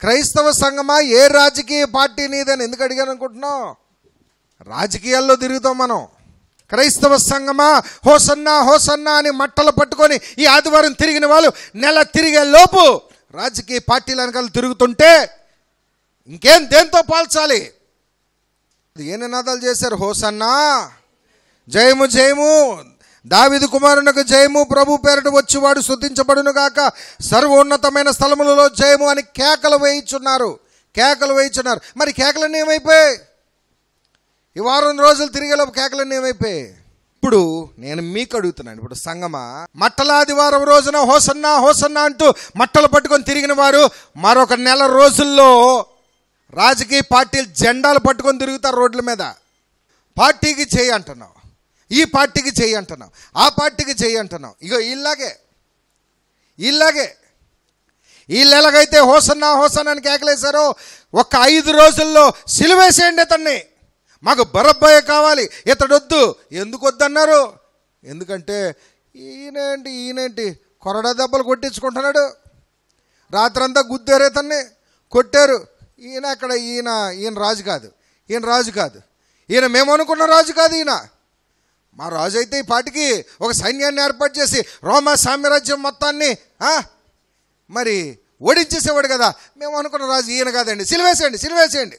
క్రైస్తవ సంఘమా ఏ రాజకీయ పార్టీ నీదని ఎందుకు అడిగాను అనుకుంటున్నావు? రాజకీయాల్లో తిరుగుతాం మనం. క్రైస్తవ సంఘమా హోసన్నా హోసన్నా అని మట్టలు పట్టుకొని ఈ ఆదివారం తిరిగిన వాళ్ళు నెల తిరిగే లోపు రాజకీయ పార్టీల వెనకాల తిరుగుతుంటే ఇంకేం దేంతో పాల్చాలి? ఏ నినాదాలు చేశారు? హోసన్నా, జయము జయము, దావీదు కుమారునికి జయము, ప్రభు పేరట వచ్చేవాడు స్తుతించబడును గాక, సర్వోన్నతమైన స్థలములలో జయము అని కేకలు వేయించున్నారు. మరి కేకలన్నీ ఏమైపోయాయి? ఈ వారం రోజులు తిరిగేలోపు కేకలన్నీ ఏమైపోయాయి? ఇప్పుడు నేను మీకు అడుగుతున్నాను, ఇప్పుడు సంగమా మట్టలాదివారం రోజున హోసన్నా హోసన్నా అంటూ మట్టలు పట్టుకొని తిరిగిన వారు మరొక నెల రోజుల్లో రాజకీయ పార్టీలు జెండాలు పట్టుకొని తిరుగుతారు రోడ్ల మీద. పార్టీకి చేయి అంటున్నావు, ఈ పార్టీకి చేయి అంటున్నావు, ఆ పార్టీకి చేయి అంటున్నావు. ఇగో ఇలాగే వీళ్ళు ఎలాగైతే హోసన్నా హోసన్నా అని కేకలేశారో, ఒక 5 రోజుల్లో సిలువేసేయండి అతన్ని, మాకు బరబ్బయ్య కావాలి, ఇతడొద్దు. ఎందుకు వద్దన్నారు? ఎందుకంటే ఈయనేంటి కొరడా దెబ్బలు కొట్టించుకుంటున్నాడు. రాత్రంతా గుద్దారు, ఇతన్ని కొట్టారు. ఈయన రాజు కాదు, ఈయన మేము అనుకున్న రాజు కాదు. ఈయన మా రాజు అయితే ఈ పాటికి ఒక సైన్యాన్ని ఏర్పాటు చేసి రోమా సామ్రాజ్యం మొత్తాన్ని మరి ఓడించేసేవాడు కదా. మేము అనుకున్న రాజు ఈయన కాదండి, సిలువేసేయండి.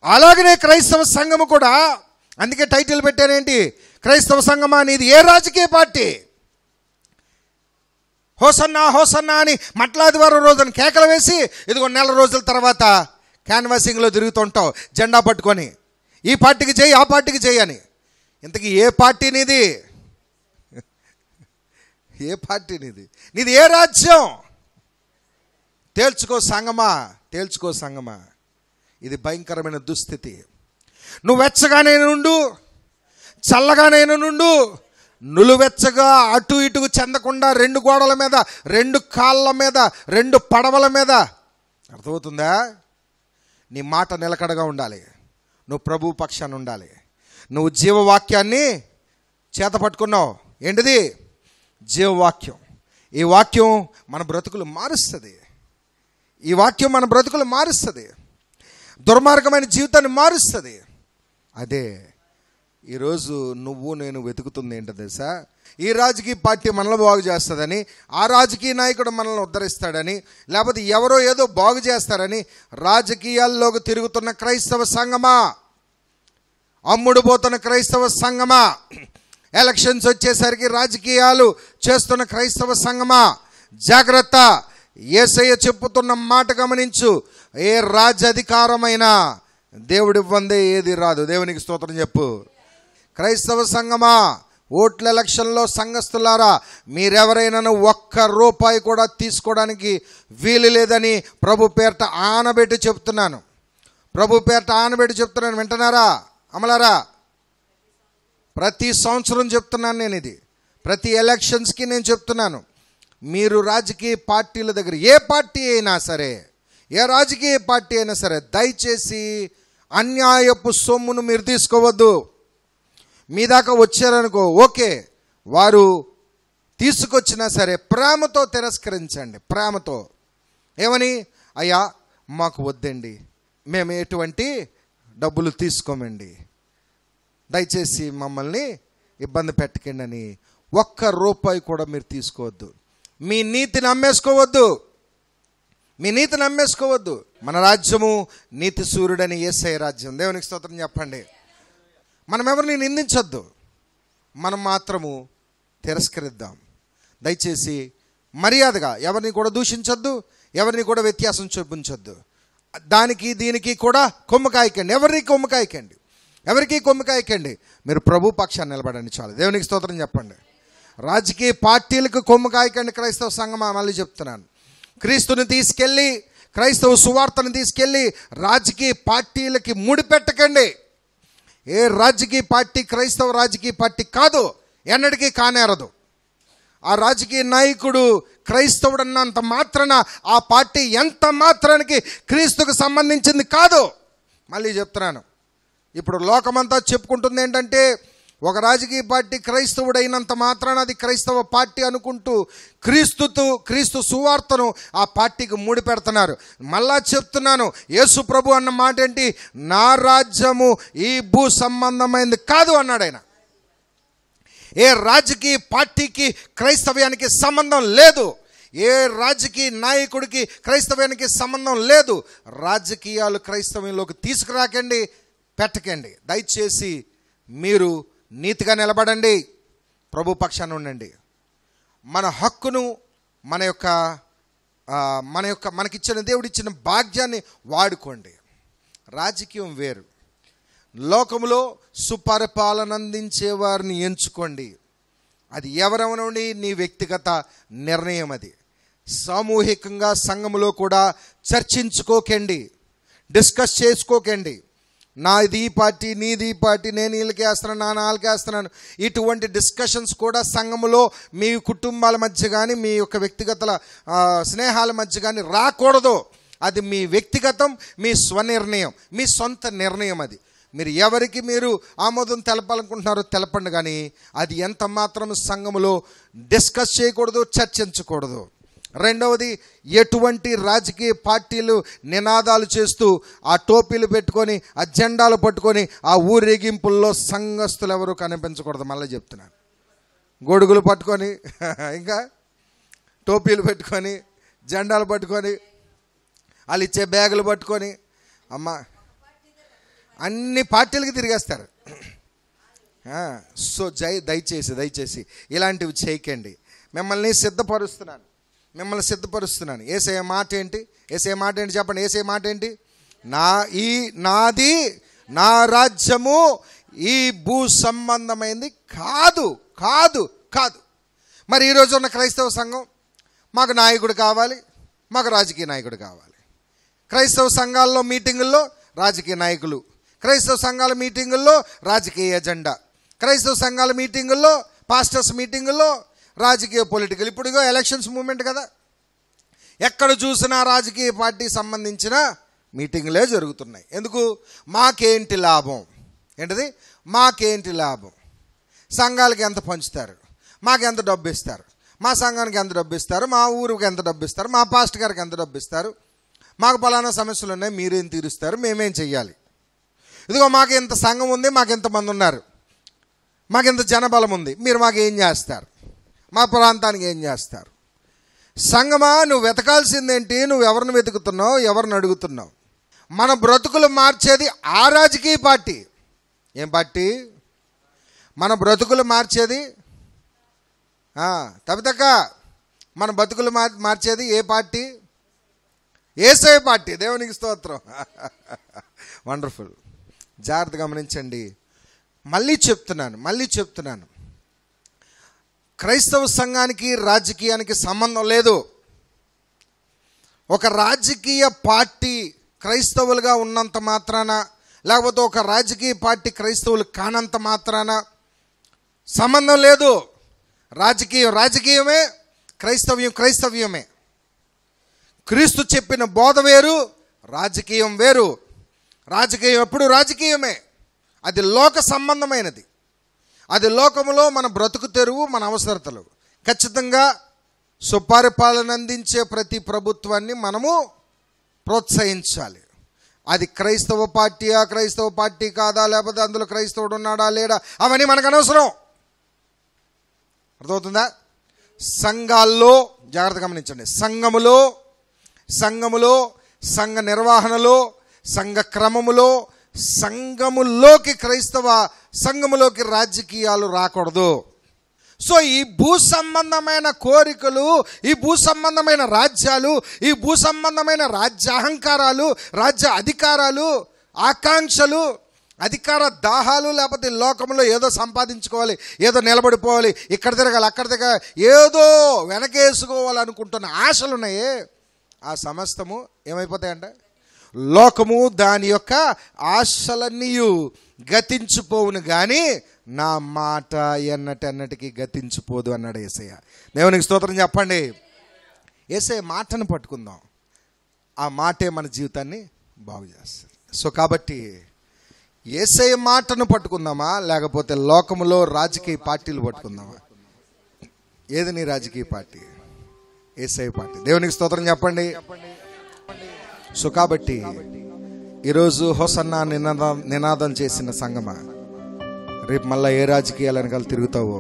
అలాగనే క్రైస్తవ సంఘము కూడా, అందుకే టైటిల్ పెట్టానేంటి, క్రైస్తవ సంఘమా నీది ఏ రాజకీయ పార్టీ? హోసన్నా హోసన్నా అని మట్లాదివారం రోజున కేకలు వేసి ఇదిగో నెల రోజుల తర్వాత క్యాన్వాసింగ్లో తిరుగుతుంటావు జెండా పట్టుకొని, ఈ పార్టీకి చేయి, ఆ పార్టీకి చేయి అని. ఇంతకీ ఏ పార్టీ నీది? ఏ పార్టీ నీది? నీది ఏ రాజ్యం? తేల్చుకో సంగమా. ఇది భయంకరమైన దుస్థితి. నువ్వు వెచ్చగానే నుండు, చల్లగానే నుండు, నులువెచ్చగా అటు ఇటుకు చెందకుండా 2 గోడల మీద, 2 కాళ్ళ మీద, 2 పడవల మీద. అర్థమవుతుందా? నీ మాట నిలకడగా ఉండాలి, నువ్వు ప్రభు పక్షాన్ని ఉండాలి. నువ్వు జీవవాక్యాన్ని చేత పట్టుకున్నావు. ఏంటిది? జీవవాక్యం. ఈ వాక్యం మన బ్రతుకులు మారుస్తుంది. దుర్మార్గమైన జీవితాన్ని మారుస్తుంది. అదే ఈరోజు నువ్వు నేను వెతుకుతుంది ఏంటో తెలుసా? ఈ రాజకీయ పార్టీ మనల్ని బాగు చేస్తుందని, ఆ రాజకీయ నాయకుడు మనల్ని ఉద్ధరిస్తాడని, లేకపోతే ఎవరో ఏదో బాగు చేస్తారని రాజకీయాల్లోకి తిరుగుతున్న క్రైస్తవ సంఘమా, అమ్ముడుపోతున్న క్రైస్తవ సంఘమా, ఎలక్షన్స్ వచ్చేసరికి రాజకీయాలు చేస్తున్న క్రైస్తవ సంఘమా, జాగ్రత్త. యేసయ్య చెప్పుతున్న మాట గమనించు. ఏ రాజ్యాధికారమైనా దేవుడి ఇవ్వందే ఏది రాదు. దేవునికి స్తోత్రం చెప్పు. క్రైస్తవ సంఘమా, ఓట్ల ఎలక్షన్లో సంఘస్థులారా, మీరెవరైనా ₹1 కూడా తీసుకోవడానికి వీలు లేదని ప్రభు పేరట ఆనబెట్టి చెప్తున్నాను. వింటున్నారా అమలారా? ప్రతి సంవత్సరం చెప్తున్నాను నేను. ఇది ప్రతి ఎలక్షన్స్కి నేను చెప్తున్నాను. మీరు రాజకీయ పార్టీల దగ్గర ఏ రాజకీయ పార్టీ అయినా సరే దయచేసి అన్యాయపు సొమ్మును మీరు తీసుకోవద్దు. మీ దాకా వచ్చారనుకో, ఓకే, వారు తీసుకొచ్చినా సరే ప్రేమతో తిరస్కరించండి. ప్రేమతో ఏమని? అయ్యా మాకు వద్దండి, మేము ఎటువంటి డబ్బులు తీసుకోమండి, దయచేసి మమ్మల్ని ఇబ్బంది పెట్టకండి అని ₹1 కూడా మీరు తీసుకోవద్దు. మీ నీతిని అమ్మేసుకోవద్దు. మన రాజ్యము నీతి సూర్యుడని యేసయ్య రాజ్యం. దేవునికి స్తోత్రం చెప్పండి. మనం ఎవరిని నిందించొద్దు, మనం మాత్రము తిరస్కరిద్దాం. దయచేసి మర్యాదగా ఎవరిని కూడా దూషించొద్దు, ఎవరిని కూడా వ్యత్యాసం చూపించొద్దు. దానికి దీనికి కూడా కొమ్ముకాయకండి. ఎవరికి కొమ్ముకాయకండి. మీరు ప్రభు పక్షాన్ని నిలబడండి చాలు. దేవునికి స్తోత్రం చెప్పండి. రాజకీయ పార్టీలకు కొమ్ముకాయకండి. క్రైస్తవ సంఘమా, మళ్ళీ చెప్తున్నాను, క్రీస్తుని తీసుకెళ్ళి, క్రైస్తవ సువార్తను తీసుకెళ్ళి రాజకీయ పార్టీలకి ముడిపెట్టకండి. ఏ రాజకీయ పార్టీ క్రైస్తవ రాజకీయ పార్టీ కాదు, ఎన్నటికీ కానేరదు. ఆ రాజకీయ నాయకుడు క్రైస్తవుడు అన్నంత మాత్రాన ఆ పార్టీ ఎంత మాత్రానికి క్రీస్తుకు సంబంధించింది కాదు. మళ్ళీ చెప్తున్నాను, ఇప్పుడు లోకమంతా చెప్పుకుంటుంది ఏంటంటే ఒక రాజకీయ పార్టీ క్రైస్తవుడైనంత మాత్రాన అది క్రైస్తవ పార్టీ అనుకుంటూ క్రీస్తు సువార్తను ఆ పార్టీకి ముడిపెడుతున్నారు. మళ్ళా చెప్తున్నాను, యేసు ప్రభు అన్న మాట ఏంటి? నా రాజ్యము ఈ భూ సంబంధమైనది కాదు అన్నాడు ఆయన. ఏ రాజకీయ పార్టీకి క్రైస్తవ్యానికి సంబంధం లేదు. ఏ రాజకీయ నాయకుడికి క్రైస్తవ్యానికి సంబంధం లేదు. రాజకీయాలు క్రైస్తవ్యంలోకి తీసుకురాకండి, పెట్టకండి. దయచేసి మీరు నీతిగా నిలబడండి, ప్రభు పక్షాన ఉండండి. మన హక్కును మనకిచ్చిన దేవుడిచ్చిన భాగ్యాన్ని వాడుకోండి. రాజకీయం వేరు. లోకములో సుపరిపాలన అందించే వారిని ఎంచుకోండి. అది ఎవరెవరండి నీ వ్యక్తిగత నిర్ణయం. అది సామూహికంగా సంఘములో కూడా చర్చించుకోకండి, డిస్కస్ చేసుకోకండి. నాది ఈ పార్టీ, నీది ఈ పార్టీ, నేను వీళ్ళకి వేస్తున్నాను, నా నాలుగు వేస్తున్నాను. ఇటువంటి డిస్కషన్స్ కూడా సంఘములో మీ కుటుంబాల మధ్య కానీ మీ యొక్క వ్యక్తిగత స్నేహాల మధ్య కానీ రాకూడదు. అది మీ వ్యక్తిగతం, మీ స్వనిర్ణయం, మీ సొంత నిర్ణయం. అది మీరు ఎవరికి మీరు ఆమోదం తెలపాలనుకుంటున్నారో తెలపండి, కానీ అది ఎంత మాత్రం సంఘములో డిస్కస్ చేయకూడదు, చర్చించకూడదు. రెండవది, ఎటువంటి రాజకీయ పార్టీలు నినాదాలు చేస్తూ ఆ టోపీలు పెట్టుకొని ఆ జెండాలు పట్టుకొని ఆ ఊరేగింపుల్లో సంఘస్థులు ఎవరు కనిపించకూడదు. మళ్ళీ చెప్తున్నాను, గొడుగులు పట్టుకొని ఇంకా టోపీలు పెట్టుకొని జెండాలు పట్టుకొని వాళ్ళు ఇచ్చే బ్యాగులు పట్టుకొని అమ్మ అన్ని పార్టీలకి తిరిగేస్తారు. సో దయచేసి ఇలాంటివి చేయకండి. మిమ్మల్ని సిద్ధపరుస్తున్నాను. యేసయ్య మాట ఏంటి? చెప్పండి. యేసయ్య మాట ఏంటి? నాది నా రాజ్యము ఈ భూ సంబంధమైంది కాదు. మరి ఈరోజు ఉన్న క్రైస్తవ సంఘం, మాకు నాయకుడు కావాలి, మాకు రాజకీయ నాయకుడు కావాలి. క్రైస్తవ సంఘాల్లో మీటింగుల్లో రాజకీయ నాయకులు, క్రైస్తవ సంఘాల మీటింగుల్లో రాజకీయ ఎజెండా, క్రైస్తవ సంఘాల మీటింగుల్లో పాస్టర్స్ మీటింగుల్లో రాజకీయ పొలిటికల్. ఇప్పుడు ఎలక్షన్స్ మూమెంట్ కదా, ఎక్కడ చూసినా రాజకీయ పార్టీ సంబంధించిన మీటింగులే జరుగుతున్నాయి. ఎందుకు? మాకేంటి లాభం? మాకేంటి లాభం? సంఘాలకి ఎంత పంచుతారు, మాకెంత డబ్బు ఇస్తారు, మా సంఘానికి ఎంత డబ్బు ఇస్తారు, మా ఊరికి ఎంత డబ్బు ఇస్తారు, మా పాస్టర్ గారికి ఎంత డబ్బు ఇస్తారు, మాకు పలానా సమస్యలు ఉన్నాయి, మీరేం తీరుస్తారు, మేమేం చెయ్యాలి, ఇదిగో మాకు ఇంత సంఘం ఉంది, మాకు ఇంతమంది ఉన్నారు, మాకు ఇంత జనబలం ఉంది, మీరు మాకు ఏం చేస్తారు, మా ప్రాంతానికి ఏం చేస్తారు? సంఘమా, నువ్వు వెతకాల్సిందేంటి? నువ్వు ఎవరిని వెతుకుతున్నావు, ఎవరిని అడుగుతున్నావు? మన బ్రతుకులు మార్చేది ఆ రాజకీయ పార్టీ. ఏం పార్టీ? మన బ్రతుకులు మార్చేది తబితక్క, మన బతుకులు మార్చేది ఏ పార్టీ? యేసయ్య పార్టీ. దేవునికి స్తోత్రం. వండర్ఫుల్. జాగ్రత్త గమనించండి. మళ్ళీ చెప్తున్నాను, క్రైస్తవ సంఘానికి రాజకీయానికి సంబంధం లేదు. ఒక రాజకీయ పార్టీ క్రైస్తవులుగా ఉన్నంత మాత్రాన, లేకపోతే ఒక రాజకీయ పార్టీ క్రైస్తవులు కానంత మాత్రాన సంబంధం లేదు. రాజకీయమే, క్రైస్తవ్యమే. క్రీస్తు చెప్పిన బోధ వేరు, రాజకీయం వేరు. రాజకీయం ఎప్పుడు రాజకీయమే. అది లోక సంబంధమైనది. అది లోకములో మన బ్రతుకు తెరువు, మన అవసరతలు. ఖచ్చితంగా సుపరిపాలన అందించే ప్రతి ప్రభుత్వాన్ని మనము ప్రోత్సహించాలి. అది క్రైస్తవ పార్టీయా, క్రైస్తవ పార్టీ కాదా, లేకపోతే అందులో క్రైస్తవుడు ఉన్నాడా లేడా, అవన్నీ మనకు అనవసరం. అర్థమవుతుందా? సంఘాల్లో జాగ్రత్త గమనించండి. సంఘములో సంఘ నిర్వహణలో, సంఘ క్రమములో, సంఘములోకి క్రైస్తవ సంఘములోకి రాజకీయాలు రాకూడదు. సో ఈ భూ సంబంధమైన కోరికలు, ఈ భూ సంబంధమైన రాజ్యాలు, ఈ భూ సంబంధమైన రాజ్యాహంకారాలు, రాజ్య అధికారాలు, ఆకాంక్షలు, అధికార దాహాలు, లేకపోతే లోకంలో ఏదో సంపాదించుకోవాలి, ఏదో నిలబడిపోవాలి, ఇక్కడ తిరగాలి, అక్కడ తిరగాలి, ఏదో వెనకేసుకోవాలనుకుంటున్న ఆశలు ఉన్నాయే, ఆ సమస్తము ఏమైపోతాయంట? లోకము దాని యొక్క ఆశలన్నీ గతించిపోవును, కానీ నా మాట ఎన్నటికి గతించిపోదు అన్నాడు యేసయ్య. దేవునికి స్తోత్రం చెప్పండి. యేసయ్య మాటను పట్టుకుందాం. ఆ మాటే మన జీవితాన్ని బాగు చేస్తుంది. సో కాబట్టి యేసయ్య మాటను పట్టుకుందామా, లేకపోతే లోకములో రాజకీయ పార్టీలు పట్టుకుందామా? ఏది నీ రాజకీయ పార్టీ? యేసయ్య పార్టీ. దేవునికి స్తోత్రం చెప్పండి. సో కాబట్టి ఈరోజు హోసన్నా నినాదం చేసిన సంగమా, రేపు మళ్ళీ ఏ రాజకీయాల వెనకాల తిరుగుతావో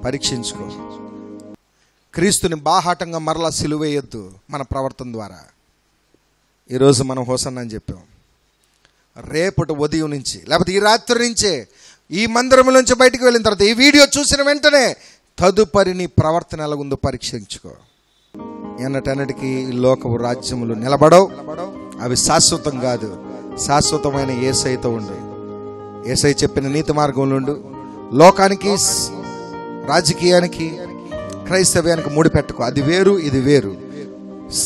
పరీక్షించుకో. క్రీస్తుని బాహాటంగా మరలా సిలువేయొద్దు మన ప్రవర్తన ద్వారా. ఈరోజు మనం హోసన్నా అని చెప్పాం. రేపటి ఉదయం నుంచి, లేకపోతే ఈ రాత్రి నుంచే, ఈ మందిరం నుంచి బయటికి వెళ్ళిన తర్వాత, ఈ వీడియో చూసిన వెంటనే తదుపరి నీ ప్రవర్తన ఎలాగుందో పరీక్షించుకో. ఎన్నటన్నిటికీ ఈ లోకపు రాజ్యములు నిలబడవు, అవి శాశ్వతం కాదు. శాశ్వతమైన యేసయ్యతో ఉండు. యేసయ్య చెప్పిన నీతి మార్గంలో ఉండు. లోకానికి, రాజకీయానికి, క్రైస్తవ్యానికి ముడిపెట్టుకో. అది వేరు, ఇది వేరు.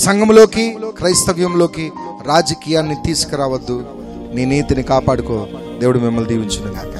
సంఘంలోకి, క్రైస్తవ్యంలోకి రాజకీయాన్ని తీసుకురావద్దు. నీ నీతిని కాపాడుకో. దేవుడు మిమ్మల్ని దీవించును గాక.